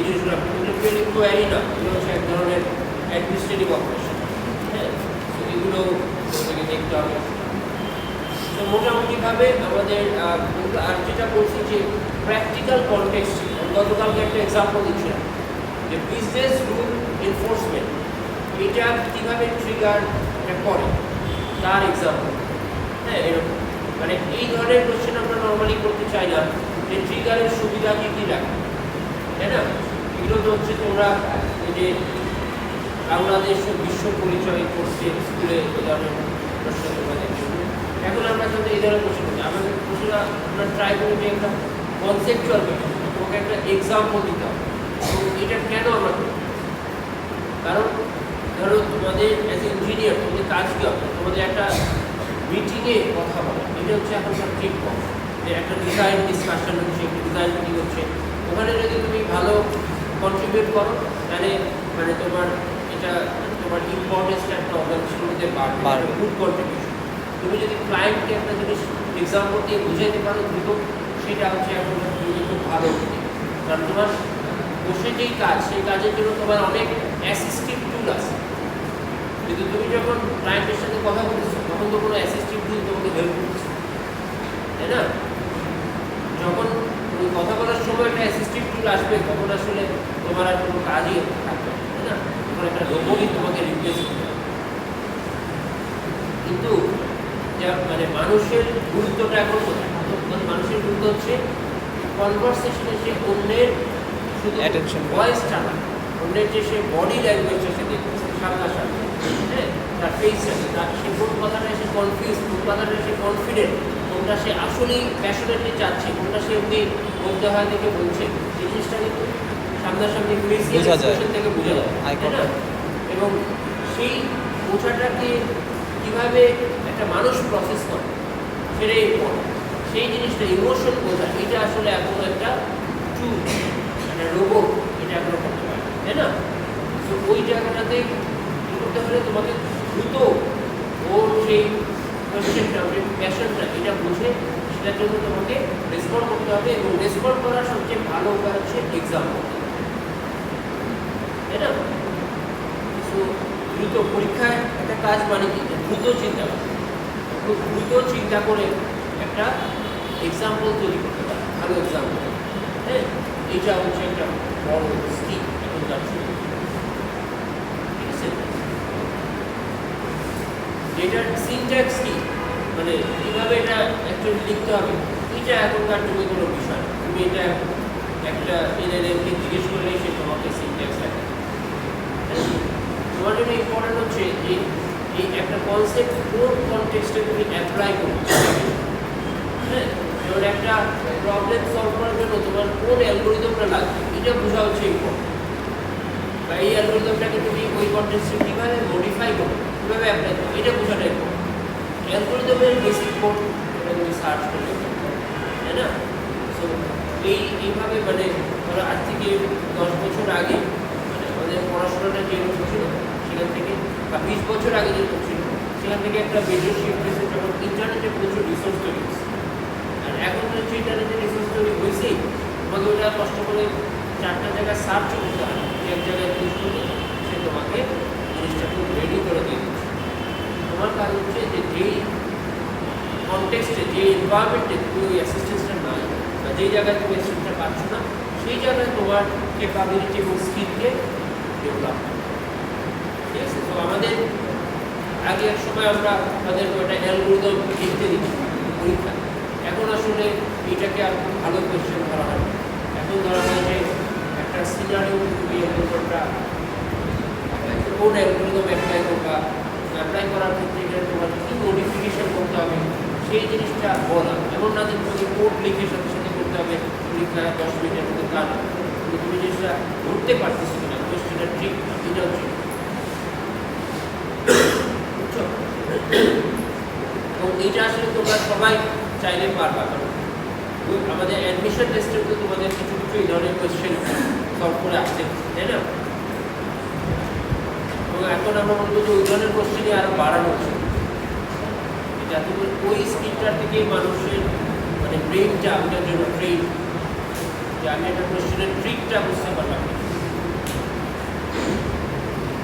জিনিসগুলো এগুলো paid inquiry না, এগুলো হচ্ছে এক ধরনের অ্যাডমিনিস্ট্রেটিভ অপারেশন। হ্যাঁ, তো এগুলো তোমাকে দেখতে হবে। তো মোটামুটিভাবে আমাদের আর যেটা বলছি যে প্র্যাকটিক্যাল কনটেক্সট, গতকালকে একটা এক্সাম্পল দিচ্ছিলাম যে বিজনেস রুল এনফোর্সমেন্ট, এটা কীভাবে ট্রিগার করে তার এক্সাম্পল। হ্যাঁ, এরকম মানে এই ধরনের কোশ্চেন আমরা নর্মালি করতে চাই না যে ট্রিগারের সুবিধা কী কী রাখে, তাই না? এগুলো তো হচ্ছে তোমরা এই যে বাংলাদেশ ও বিশ্ব পরিচয় করছে স্কুলে এই ধরনের প্রশ্ন তোমরা দেখছো। এখন আমরা সাথে এই ধরনের প্রশ্ন করছি, আমাদের প্রশ্নটা আমরা ট্রাই করি যে একটা কনসেপচুয়াল ব্যাপার, তোমাকে একটা এক্সাম্পল দিতে হবে এবং এটা কেন আমরা করি। কারণ ধরো তোমাদের অ্যাজ এ ইঞ্জিনিয়ার তোমাদের কাজ কী হবে, তোমাদের একটা মিটিংয়ে কথা বলা, এটা হচ্ছে এখনকার ঠিক কথা যে একটা ডিজাইন ডিসকাশন হচ্ছে, একটা ডিজাইন মিটিং হচ্ছে, ওখানে যদি তুমি ভালো কন্ট্রিবিউট করো তাহলে মানে তোমার এটা তোমার ইম্পর্টেন্সটা একটা অর্গানাইজেশনকে বাড়বে, গুড কন্ট্রিবিউশন। তুমি যদি ক্লায়েন্টকে একটা জিনিস এক্সাম্পল দিয়ে বুঝাইতে পারো দ্রুত, সেটা হচ্ছে এখন খুব ভালো। কারণ তোমার বসে যেই কাজ, সেই কাজের জন্য তোমার অনেক অ্যাসিস্টিভ টুল আছে, কিন্তু তুমি যখন ক্লায়েন্টের সাথে কথা বলছো তখন তো কোনো অ্যাসিস্টিভ টুল তোমাকে হেল্প করছে, তাই না? যখন তুমি কথা বলার সময় একটা অ্যাসিস্টিভ টুল আসবে তখন আসলে তোমার আর কোনো কাজই থাকবে না, তাই না? তখন একটা রোবটই তোমাকে রিপ্লেস করবে। কিন্তু যা মানে মানুষের গুরুত্বটা এখন কোথায়? মানুষের গুরুত্ব হচ্ছে কনভারসেশনে সে অন্যের শুধু ভয়েসটা না, অন্যের যে সে বডি ল্যাঙ্গুয়েজটা সে দেখছে সামনাসামনি, হ্যাঁ, তার ফেসটা, তার সে কোন কথাটা সে কনফিউজ, কোন কথাটা সে কনফিডেন্ট, কোনটা সে আসলেই প্যাশনেটলি চাচ্ছে, কোনটা সে এমনি বলতে হয় দেখে বলছে, এই জিনিসটা কিন্তু সামনাসামনি ফেসিয়াল এক্সপ্রেশন থেকে বোঝা যায়, তাই না? এবং সেই বোঝাটাকে কীভাবে একটা মানুষ প্রসেস করে সেটাই সেই জিনিসটা ইমোশন বোঝা, এটা আসলে এখন একটা টুল, একটা রোবট এটা এখনো করতে পারে, তাই না? তো ওই জায়গাটাতে কী করতে হলে তোমাকে দ্রুত ওর সেই কোয়েশ্চেনটা, ওর প্যাশনটা এটা বুঝে সেটার জন্য তোমাকে রেসপন্ড করতে হবে, এবং রেসপন্ড করার সবচেয়ে ভালো উপায় হচ্ছে এক্সাম, তাই না? তো দ্রুত পরীক্ষায় একটা কাজ মানে কি, দ্রুত চিন্তা করে, খুব দ্রুত চিন্তা করে একটা এক্সাম্পল তৈরি করতে পারে, ভালো এক্সাম্পল। হ্যাঁ, এটা হচ্ছে একটা বড় স্কিল এখনকার যুগে, ঠিক আছে? এটার সিনট্যাক্স কি, মানে কীভাবে এটা অ্যাকচুয়ালি লিখতে হবে, এটা এখনকার যুগে কোনো বিষয় না। তুমি এটা একটা এনএলএমকে জিজ্ঞেস করলেই সে তোমাকে সিনট্যাক্স লেখা। তোমার জন্য ইম্পর্টেন্ট হচ্ছে যে এই একটা কনসেপ্ট কোন কনটেক্সটে তুমি অ্যাপ্লাই করছো। হ্যাঁ, যেমন একটা প্রবলেম সলভ করার জন্য তোমার কোন অ্যালগোরিদমটা লাগবে এটা বোঝা হচ্ছে ইম্পর্টেন্ট, বা এই অ্যালগোরিদমটাকে তুমি ওই কনটেক্সটে কীভাবে মডিফাই করো, কীভাবে অ্যাপ্লাই করো, এটা বোঝাটা ইম্পর্টেন্ট। অ্যালগোরিদমের বেসিক কোড এটা তুমি সার্চ করলে, তাই না? সো এইভাবে মানে ধরো আজ থেকে 10 বছর আগে মানে আমাদের পড়াশোনাটা যেরকম ছিল সেখান থেকে, বা 20 বছর আগে যেরকম ছিল সেখান থেকে একটা মেজর শিফট হয়েছে যখন ইন্টারনেটে প্রচুর রিসোর্স তৈরি হয়েছে। আর এখন হচ্ছে ইন্টারনেটে রিসোর্স তৈরি হয়েছেই, তোমাকে ওটা কষ্ট করে 4টা জায়গায় সার্চ করতে হয়, এক জায়গায় চুজ করে সে তোমাকে জিনিসটা খুব রেডি করে দিয়ে দিচ্ছে। তোমার কাজ হচ্ছে যে যেই কনটেক্সটে, যে এনভায়রনমেন্টে তুমি ওই অ্যাসিস্ট্যান্সটা নাই, বা যেই জায়গায় তুমি অ্যাসিস্ট্যান্সটা পাচ্ছ না, সেই জায়গায় তোমার ক্যাপাবিলিটি এবং স্কিলকে ডেভেলপ করতে হবে, ঠিক আছে? তো আমাদের আগে এক সময় আমরা তাদের একটা অ্যালগোরিদম লিখতে দিচ্ছি পরীক্ষা, এখন আসলে এটাকে আর খুব ভালো কোয়েশ্চেন ধরা হয়। এখন ধরা হয় যে একটা সিনারিও তুমি অ্যালগোরিদমটা কোন অ্যালগোরিদম অ্যাপ্লাই করবা, অ্যাপ্লাই করার ক্ষেত্রে এখানে তোমার কী মডিফিকেশন করতে হবে সেই জিনিসটা বলা, এমন না যে তোমাকে কোড লিখে সাথে সাথে করতে হবে পরীক্ষা 10 মিনিটের মধ্যে, তা না। কিন্তু তুমি জিনিসটা ধরতে পারতেছো কিনা, কোয়েশ্চেনটা ঠিক এটা হচ্ছে, বুঝছো? এবং এইটা আসলে তোমরা সবাই চাইলে পারবা, কারণ আমাদের অ্যাডমিশন টেস্টেও তো তোমাদের কিছু কিছু এই ধরনের কোয়েশ্চেন সলভ করে আসছে, তাই না? এবং এখন আমরা বলবো যে ওই ধরনের কোয়েশ্চেনই আরও বাড়ানো উচিত, যাতে করে ওই স্কিলটার থেকে মানুষের মানে ব্রেনটা ওটার জন্য ট্রেন, যে আমি একটা কোয়েশ্চেনের ট্রিকটা বুঝতে পারলাম।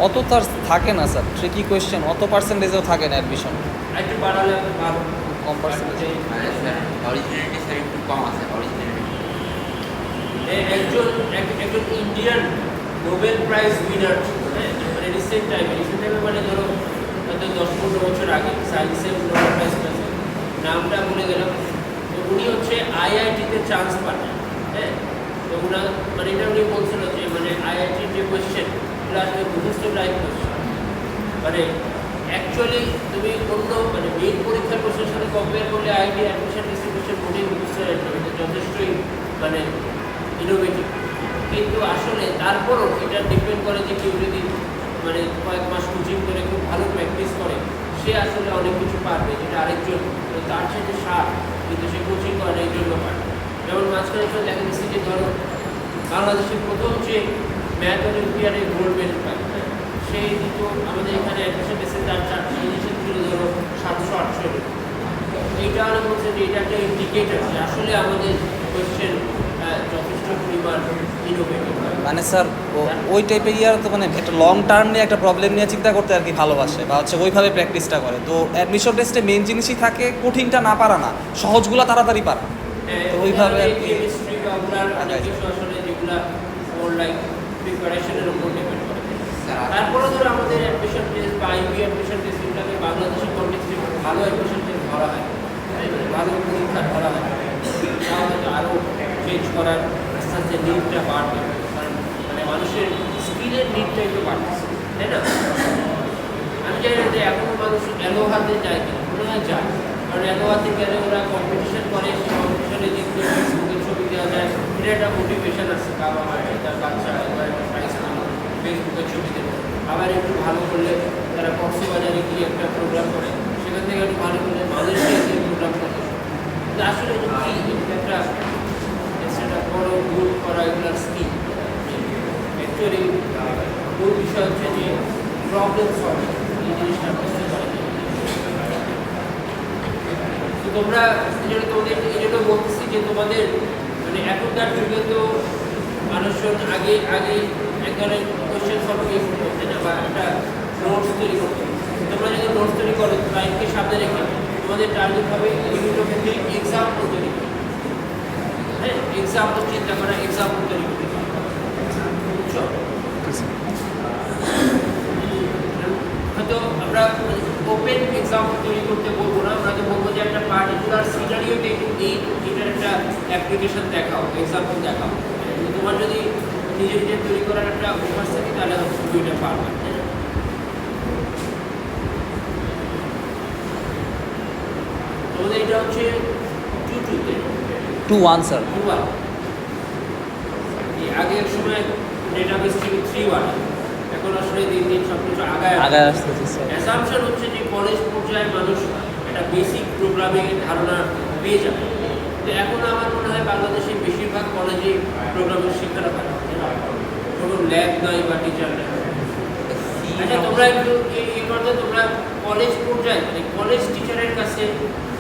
অত তার থাকে না স্যার, ট্রিকি কোয়েশ্চেন, অত পার্সেন্টেজেও থাকে না অ্যাডমিশন, একটু বাড়ালে ভালো। কম পার্সেন্টেজ। মানে স্যার অরিজিনালিটি স্যার একটু কম আছে, অরিজিনালিটি। একজন ইন্ডিয়ান নোবেল প্রাইজ উইনার, হ্যাঁ, মানে রিসেন্ট টাইমে মানে ধরো হয়তো 10-15 বছর আগে সায়েন্সের নোবেল প্রাইজ পেয়েছে, নামটা ভুলে গেলাম। তো উনি হচ্ছে আইআইটিতে চান্স পান, হ্যাঁ। তো ওনার মানে এটা উনি বলছিল যে মানে আইআইটির যে কোয়েশ্চেন ওগুলো আসলে মুখস্থ টাইপ কোয়েশ্চেন, মানে অ্যাকচুয়ালি তুমি অন্য মানে মেইন পরীক্ষার কোয়েশ্চেনের সাথে কম্পেয়ার করলে আইআইটি অ্যাডমিশন টেস্টের কোয়েশ্চেন মোটেই মুখস্থ যথেষ্টই মানে ইনোভেটিভ। কিন্তু আসলে তারপরও এটা ডিপেন্ড করে যে কেউ যদি মানে কয়েক মাস কোচিং করে খুব ভালো প্র্যাকটিস করে, সে আসলে অনেক কিছু পারবে, যেটা আরেকজন তার সাথে সার কিন্তু সে কোচিং করে এই জন্য পারবে। যেমন মাঝখানে সময় দেখা যাচ্ছে যে ধরো বাংলাদেশের প্রথম যে ম্যাথ অলিম্পিয়াডে গোল্ড মেডেল পায়, সে কিন্তু আমাদের এখানে অ্যাডমিশন টেস্টে তার 4টি জিনিসের ছিল ধরো 700-800। এইটা আমি বলছি যে এটা একটা ইন্ডিকেটার যে আসলে আমাদের কোয়েশ্চেন যথেষ্ট পরিমাণ ইনোভেটিভ। মানে স্যার ওই টাইপের ইয়ার তো মানে একটা লং টার্ম নিয়ে একটা প্রবলেম নিয়ে চিন্তা করতে আর কি ভালোবাসে, বা হচ্ছে ওইভাবে প্র্যাকটিসটা করে। তো অ্যাডমিশন টেস্টে মেন জিনিসই থাকে কঠিনটা না পারা না, সহজগুলো তাড়াতাড়ি পারা। তো ওইভাবে আর কি কেমিস্ট্রি বা ওগুলার অনেক কিছু আসলে যেগুলা ওর লাইক প্রিপারেশনের উপর ডিপেন্ড করে। তারপরে ধরো আমাদের অ্যাডমিশন টেস্ট বা আইবি অ্যাডমিশন টেস্ট এগুলোকে বাংলাদেশের কন্টেক্সটে ভালো অ্যাডমিশন টেস্ট ধরা হয়, ভালো পরীক্ষা ধরা হয়, তাও হয়তো আরও চেঞ্জ করার আস্তে আস্তে নিডটা বাড়বে, কারণ মানে মানুষের স্কিলের নিডটা একটু বাড়তেছে, তাই না? আমি জানি না যে এখনও মানুষ অ্যালোহাতে যায় কিনা, মনে হয় যায়, কারণ অ্যালোহাতে গেলে ওরা কম্পিটিশন করে, সেই কম্পিটিশনে জিতলে ফেসবুকে ছবি দেওয়া যায়, এটা একটা মোটিভেশন আছে, বাবা মায়ের তার বাচ্চা এবার একটা প্রাইজ পাবে ফেসবুকে ছবি দেবে। আবার একটু ভালো করলে তারা কক্সবাজারে গিয়ে একটা প্রোগ্রাম করে, সেখান থেকে একটু ভালো করলে মালয়েশিয়া গিয়ে প্রোগ্রাম করতে। কিন্তু আসলে কি একটা সেটা বড় গ্রুপ করা এগুলার স্কিল, অ্যাকচুয়ালি মূল বিষয় হচ্ছে যে প্রবলেম সলভিং, এই জিনিসটা বুঝতে পারে। তো তোমরা তোমাদের এই জন্য বলতেছি যে তোমাদের মানে এখনকার যুগে তো মানুষজন আগে এক ধরনের কোয়েশ্চেন সলভ ইয়ে করতে হচ্ছে না, বা একটা নোটস তৈরি করতে। তোমরা যদি নোটস তৈরি করো টাইমকে সামনে রেখে তোমাদের টার্গেট হবে বিভিন্ন ক্ষেত্রে এক্সাম্পল তৈরি করা, হ্যাঁ, এক্সাম্পল চিন্তা করা, এক্সাম্পল তৈরি করতে বুঝছো? হয়তো আমরা ওপেন এক্সাম্পল তৈরি করতে বলবো না, আমরা তো বলবো যে একটা পার্টিকুলার সিনারিওতে এটার একটা অ্যাপ্লিকেশন দেখাও, এক্সাম্পল দেখাও। তোমার যদি নিজের তৈরি করার একটা অভ্যাস থাকে তাহলে হয়তো তুমি এটা পারবে, তাই না? তোমাদের এটা হচ্ছে 2-1 স্যার। 2-1। আগে এক সময় ডেটাবেস ছিল 3-1, এখন আসলে দিন দিন সব কিছু আগায় আসতেছে স্যার। অ্যাসাম্পশন হচ্ছে যে কলেজ পর্যায়ে মানুষ একটা বেসিক প্রোগ্রামিংয়ের ধারণা পেয়ে যাবে। তো এখন আমার মনে হয় বাংলাদেশের বেশিরভাগ কলেজে প্রোগ্রামিং শেখানো হয়, কোনো ল্যাব নাই বা টিচার নাই। আচ্ছা, তোমরা একটু এই করতে, তোমরা কলেজ পর্যায়ে মানে কলেজ টিচারের কাছে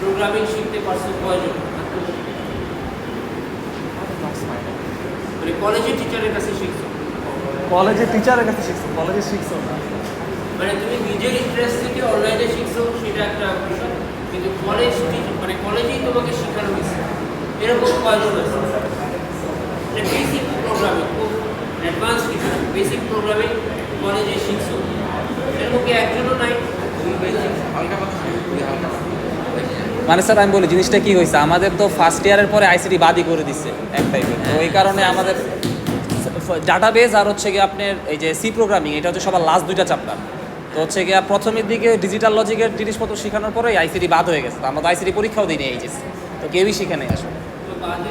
প্রোগ্রামিং শিখতে পারছো কয়জন? মানে কলেজের টিচারের কাছে শিখছো? কলেজে টিচারের কাছে শিখছো, কলেজে শিখছো না। মানে তুমি নিজের ইন্টারেস্ট থেকে অনলাইনে শিখছো সেটা একটা বিষয়, কিন্তু কলেজ মানে কলেজেই তোমাকে শেখানো হয়েছে এরকম কয়জন আছে? মানে বেসিক প্রোগ্রামিং, খুব অ্যাডভান্স কিছু বেসিক প্রোগ্রামিং কলেজে শিখছো এরকম কি একজনও নাই? মানে স্যার আমি বলি জিনিসটা কি হয়েছে, আমাদের তো ফার্স্ট ইয়ারের পরে আইসিটি বাদই করে দিচ্ছে এক টাইপের। তো এই কারণে আমাদের ডাটাবেজ আর হচ্ছে গিয়ে আপনার এই যে সি প্রোগ্রামিং, এটা হচ্ছে সবার লাস্ট 2টা চ্যাপ্টার। তো হচ্ছে গিয়ে প্রথমের দিকে ডিজিটাল লজিকের জিনিসপত্র শেখানোর পরে আইসিটি বাদ হয়ে গেছে। তো আমরা তো আইসিটি পরীক্ষাও দিইনি এইচএসসি, তো কেউই শিখে নেই আসলে। তো বাদে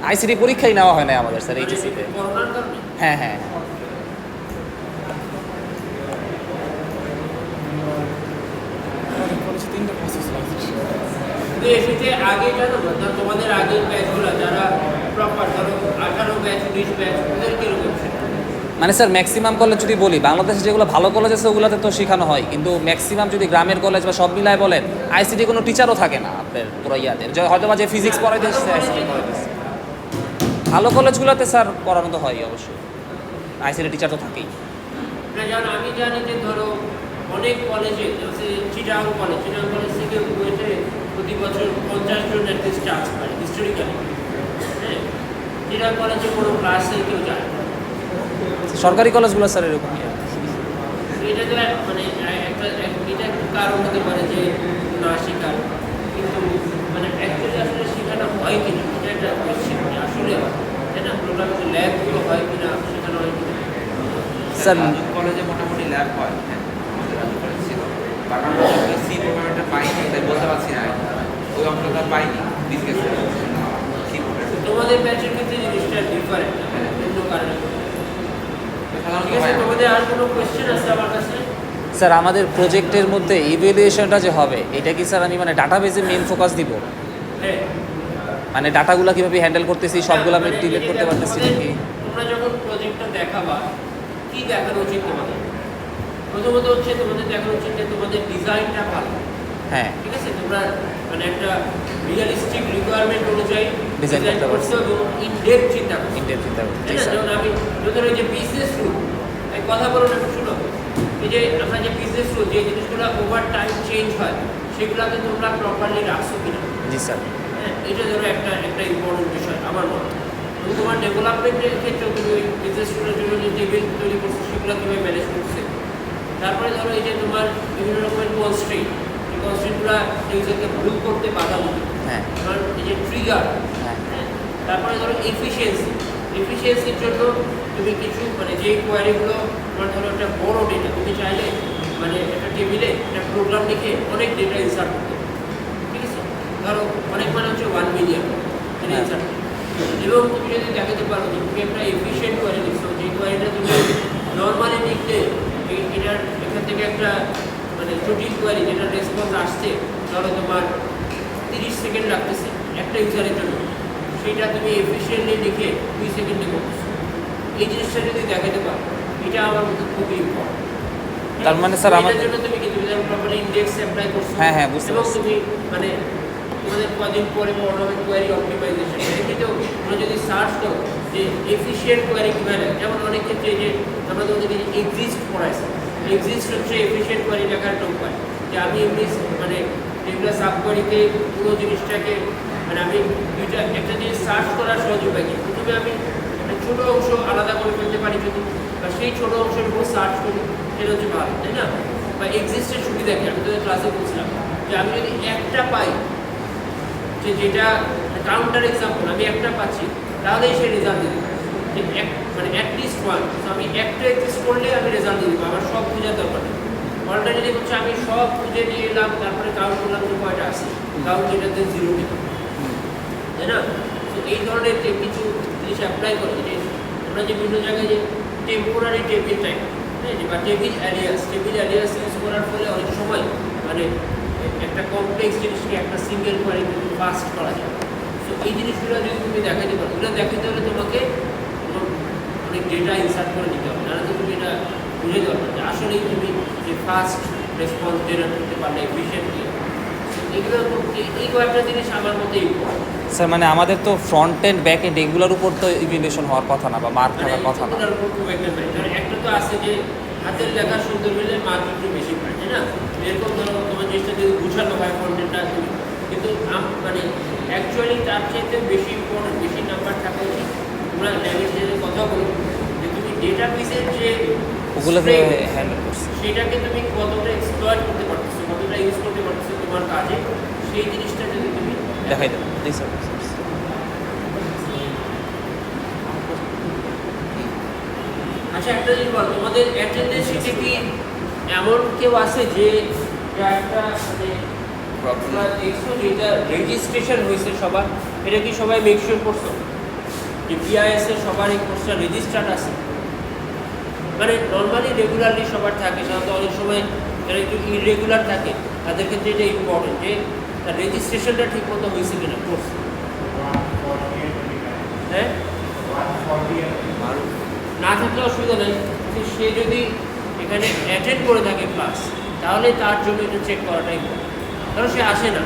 আইসিটি পরীক্ষাই নেওয়া হয় না আমাদের স্যার এইচএসসিতে। করোনার কারণে হ্যাঁ হ্যাঁ। কিন্তু এসেছে আগে জানো না, তোমাদের আগের ব্যাচগুলো যারা প্রপার ধরো 18 ব্যাচ 19 ব্যাচ ওদের কিরকম ছিল? মানে স্যার ম্যাক্সিমাম কলেজ যদি বলি, বাংলাদেশে যেগুলো ভালো কলেজ আছে ওগুলোতে তো শেখানো হয়, কিন্তু ম্যাক্সিমাম যদি গ্রামের কলেজ বা সব মিলায় বলেন আইসিটি কোনো টিচারও থাকে না আপনার পুরো ইয়াতে, হয়তো বা যে ফিজিক্স পড়াইতে আইসিটি পড়াইতেছে। ভালো কলেজগুলোতে স্যার পড়ানো তো হয় অবশ্যই, আইসিটি টিচার তো থাকেই। না যেমন আমি জানি যে ধরো অনেক কলেজে চিটাং কলেজ থেকে বুয়েটে প্রতি বছর 50 জন অ্যাটলিস্ট চান্স পায় হিস্টোরিক্যালি। হ্যাঁ, চিটাং কলেজে কোনো ক্লাসে কেউ যায় না। সরকারি কলেজগুলো স্যার এরকমই আর কি। এটা তো মানে এটা একটু কারণ হতে পারে যে না শেখার, কিন্তু মানে অ্যাকচুয়ালি আসলে শেখানো হয় কিনা এটা একটা কোয়েশ্চেন, আসলে হয় তাই না? প্রোগ্রামিং ল্যাবগুলো হয় কিনা, শেখানো হয় কিনা। স্যার কলেজে মোটামুটি ল্যাব হয়, হ্যাঁ আমাদের রাজু কলেজ ছিল, বাট আমরা সি প্রোগ্রামটা পাইনি, তাই বলতে পারছি না ওই অংশটা পাইনি বিজনেস সি প্রোগ্রাম। তোমাদের ব্যাচের ক্ষেত্রে জিনিসটা ডিফারেন্ট, অন্য কারণে। ঠিক আছে, সাধারণত তোমাদের আর কোনো কোয়েশ্চেন আছে আমার কাছে? স্যার আমাদের প্রজেক্টের মধ্যে ইভ্যালুয়েশনটা যে হবে এটা কি স্যার আমি মানে ডাটাবেজে মেইন ফোকাস দিব? হ্যাঁ, মানে ডাটাগুলো কীভাবে হ্যান্ডেল করতেছি সবগুলো আমি মানে ডিলিট করতে পারতেছি নাকি? তোমরা যখন প্রজেক্টটা দেখাবা কি দেখানো উচিত তোমাদের? প্রথমত হচ্ছে তোমাদের দেখানো উচিত যে তোমাদের ডিজাইনটা ভালো। হ্যাঁ, ঠিক আছে, তোমরা মানে একটা রিয়েলিস্টিক রিকোয়ারমেন্ট অনুযায়ী Design ডিজাইন করতে করছো এবং ইন ডেপথ চিন্তা করছো। ইন্টেন্ট চিন্তা করতে তাই না? যেমন আমি যখন ওই যে বিজনেস রুল, এই কথা বলো না, শুনো, এই যে আমরা যে বিজনেস রুল যে জিনিসগুলো ওভার টাইম চেঞ্জ হয় সেগুলোকে তোমরা প্রপারলি রাখছো কিনা। জি স্যার। হ্যাঁ, এটা ধরো একটা ইম্পর্টেন্ট বিষয় আমার মনে হয়। এবং তোমার ডেভেলপমেন্টের ক্ষেত্রেও তুমি ওই বিজনেস রুলের জন্য যে টেবিল তৈরি করছো সেগুলো তুমি ম্যানেজ করছে। তারপরে ধরো এই যে তোমার বিভিন্ন রকমের কনস্ট্রেন্ট, এই কনস্ট্রেন্টগুলো ইউজারকে ভুল করতে বাধা দিবে। হ্যাঁ কারণ এই যে ট্রিগার, হ্যাঁ তারপরে ধরো এফিসিয়েন্সির জন্য তুমি কিছু মানে যে কোয়ারিগুলো তোমার ধরো একটা বড় ডেটা, তুমি চাইলে মানে একটা টেবিলে একটা প্রোগ্রাম লিখে অনেক ডেটা ইনসার্ট করতে পারো। ঠিক আছে, ধরো অনেক মানে হচ্ছে 1 মিলিয়ন এটা হ্যাঁ। ইনসার্ট করতে পারো। এবং তুমি যদি দেখাতে পারো যে তুমি একটা এফিসিয়েন্ট কোয়ারি লিখছো, যে কোয়ারিটা তুমি নর্মালি লিখলে এটার এখান থেকে একটা মানে জটিল কোয়ারি যেটা রেসপন্স আসছে ধরো তোমার 30 সেকেন্ড লাগতেছে একটা ইউজারের জন্য, সেটা তুমি এফিসিয়েন্টলি লিখে 2 সেকেন্ডে করতেছো। এই জিনিসটা যদি দেখাতে পারো এটা আমার মধ্যে খুবই ইম্পর্টেন্ট। তার মানে স্যার এটার জন্য তুমি কি তুমি প্রপারলি ইন্ডেক্স অ্যাপ্লাই করছো? হ্যাঁ, হ্যাঁ, বুঝতে এবং পারছি। তুমি মানে তোমাদের কদিন পরে পড়ানো হবে কোয়ারি অপটিমাইজেশন, এমনিতেও তোমরা যদি সার্চ করো যে এফিসিয়েন্ট কোয়ারি কীভাবে, যেমন অনেক ক্ষেত্রে যে আমরা তোমাদেরকে এক্সিস্ট পড়াইছি, এক্সিস্ট হচ্ছে এফিসিয়েন্ট কোয়ারি লেখার একটা উপায়, যে আমি এমনি মানে যেগুলো সাব কোয়ারিতে পুরো জিনিসটাকে মানে আমি দুইটা একটা জিনিস সার্চ করার সহজ উপায় কি, প্রথমে আমি একটা ছোটো অংশ আলাদা করে ফেলতে পারি যদি, বা সেই ছোটো অংশের উপর সার্চ করি, সেটা হচ্ছে ভালো, তাই না? বা এক্সিস্টের সুবিধা কি, আমি তোদের ক্লাসে বলছিলাম যে আমি যদি একটা পাই, যে যেটা কাউন্টার এক্সাম্পল আমি একটা পাচ্ছি, তাহলেই সে রেজাল্ট দিয়ে দেবে, যে মানে অ্যাটলিস্ট ওয়ান। তো আমি একটা এক্সিস্ট করলে আমি রেজাল্ট দিয়ে দেবো, আমার সব বোঝার দরকার নেই। অল্টারনেটিভ হচ্ছে আমি সব খুঁজে নিয়ে এলাম, তারপরে কাউন্ট করলাম যে কয়টা আছে, কাউন্ট এটাতে 0 নেই, তাই না? তো এই ধরনের যে কিছু জিনিস অ্যাপ্লাই করে, যে আমরা যে বিভিন্ন জায়গায় যে টেম্পোরারি টেবিল টাইপ, হ্যাঁ, বা টেবিল অ্যালিয়াস ইউজ করার ফলে অনেক সময় মানে একটা কমপ্লেক্স জিনিসকে একটা সিঙ্গেল কোয়ারি কিন্তু ফাস্ট করা যায়। তো এই জিনিসগুলো যদি তুমি দেখাতে পারো, এগুলো দেখাতে হলে তোমাকে অনেক ডেটা ইনসার্ট করে নিতে হবে, নাহলে তো তুমি এটা বুঝে দেওয়া যে আসলেই তুমি যে ফাস্ট রেসপন্স জেনারেট করতে পারলে এফিসিয়েন্টলি। এগুলো এই কয়েকটা জিনিস আমার মতে ইম্পর্টেন্ট। স্যার মানে আমাদের তো ফ্রন্ট এন্ড ব্যাক এন্ড এগুলোর উপর তো ইভ্যালুয়েশন হওয়ার কথা না বা মার্ক থাকার কথা না। ওটার উপর খুব একটা নাই, কারণ একটা তো আছে যে হাতের লেখা সুন্দর হলে মার্ক একটু বেশি পায়, তাই না? এরকম ধরো তোমার জিনিসটা যদি গুছানো হয় কন্টেন্টটা, তুমি কিন্তু মানে অ্যাকচুয়ালি তার চাইতে বেশি ইম্পর্টেন্ট, বেশি নাম্বার থাকা উচিত। তোমরা ল্যাবের যে কথা বলো যে তুমি ডেটা বেসের যে ওগুলোকে strength, হ্যান্ডেল করছি। সেটাকে তুমি কতটা এক্সপ্লয়েট করতে পারতেছো, কতটা ইউজ করতে পারতেছো তোমার কাজে, সেই জিনিসটা যদি তুমি দেখাই দেবেন। জি স্যার। আচ্ছা, একটা জিনিস বল, তোমাদের অ্যাটেন্ডেন্স শিটে কি এমন কেউ আছে যে একটা মানে তোমরা দেখছো যে এটা রেজিস্ট্রেশন হয়েছে সবার, এটা কি সবাই মেক শিওর করছো যে বিআইএস এর সবার এই কোর্সটা রেজিস্টার্ড আছে? মানে নর্মালি রেগুলারলি সবার থাকে, সাধারণত অনেক সময় যারা একটু ইরেগুলার থাকে তাদের ক্ষেত্রে এটা ইম্পর্টেন্ট যে তার রেজিস্ট্রেশনটা ঠিক মতো হয়েছে কিনা কোর্স। হ্যাঁ, না থাকলে অসুবিধা নেই, কিন্তু সে যদি এখানে অ্যাটেন্ড করে থাকে ক্লাস, তাহলে তার জন্য এটা চেক করাটাই ভালো। কারণ সে আসে না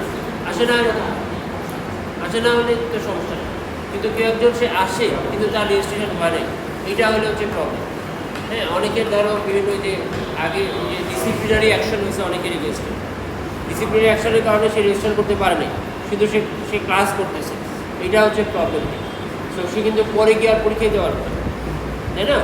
হলে তো সমস্যা নেই, কিন্তু কেউ একজন সে আসে কিন্তু তার রেজিস্ট্রেশন হয় নাই, এটা হলে হচ্ছে প্রবলেম। হ্যাঁ, অনেকের ধরো বিভিন্ন যে আগে যে ডিসিপ্লিনারি অ্যাকশন হয়েছে অনেকেরই রেজিস্টার, ডিসিপ্লিনারি অ্যাকশনের কারণে সে রেজিস্টার করতে পারে নাই, কিন্তু সে ক্লাস করতেছে, এটা হচ্ছে প্রবলেম। সো সে কিন্তু পরে গিয়ে আর পরীক্ষা দিতে পারবে না, তাই না?